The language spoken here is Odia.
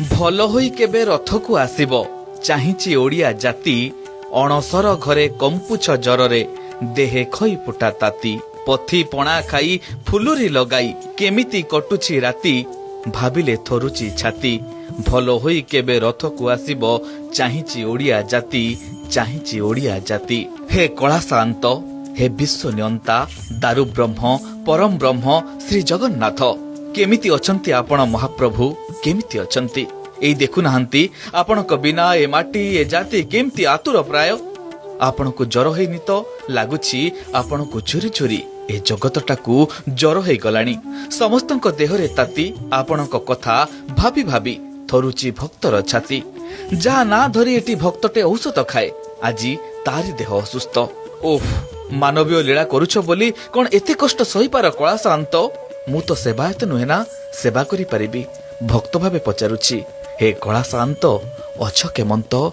ଭଲ ହୋଇ କେବେ ରଥକୁ ଆସିବ ଚାହିଁଛି ଓଡ଼ିଆ ଜାତି ଅଣସର ଘରେ କମ୍ପୁଛ ଜରରେ ଦେହେ ଖଇ ଫୁଟା ତାତି ପଥି ପଣା ଖାଇ ଫୁଲୁରି ଲଗାଇ କେମିତି କଟୁଛି ରାତି ଭାବିଲେ ଥରୁଛି ଛାତି ଭଲ ହୋଇ କେବେ ରଥକୁ ଆସିବ ଚାହିଁଛି ଓଡ଼ିଆ ଜାତି ଚାହିଁଛି ଓଡ଼ିଆ ଜାତି। ହେ କଳାଶାନ୍ତ ହେ ବିଶ୍ୱ ନିୟନ୍ତା ଦାରୁ ବ୍ରହ୍ମ ପରମ ବ୍ରହ୍ମ ଶ୍ରୀ ଜଗନ୍ନାଥ କେମିତି ଅଛନ୍ତି ଆପଣ ମହାପ୍ରଭୁ କେମିତି ଅଛନ୍ତି ଏଇ ଦେଖୁନାହାନ୍ତି ଆପଣଙ୍କ ବିନା ଏ ମାଟି ଏ ଜାତି କେମିତି ଆତୁର ପ୍ରାୟ ଆପଣଙ୍କୁ ଜ୍ୱର ହେଇନି ତ ଲାଗୁଛି ଆପଣଙ୍କୁ ଝୁରି ଝୁରି ଏ ଜଗତଟାକୁ ଜ୍ୱର ହେଇଗଲାଣି ସମସ୍ତଙ୍କ ଦେହରେ ତାତି ଆପଣଙ୍କ କଥା ଭାବି ଭାବି ଥରୁଛି ଭକ୍ତର ଛାତି ଯାହା ନା ଧରି ଏଠି ଭକ୍ତଟେ ଔଷଧ ଖାଏ ଆଜି ତାରି ଦେହ ଅସୁସ୍ଥ ଓଃ ମାନବୀୟ ଲୀଳା କରୁଛ ବୋଲି କଣ ଏତେ କଷ୍ଟ ସହିପାର କଳାଶାନ୍ତ ମୁଁ ତ ସେବାୟତ ନୁହେଁ ନା ସେବା କରିପାରିବି ଭକ୍ତ ଭାବେ ପଚାରୁଛି ହେ କଳାଶାନ୍ତ ଅଛ କେମନ୍ତ।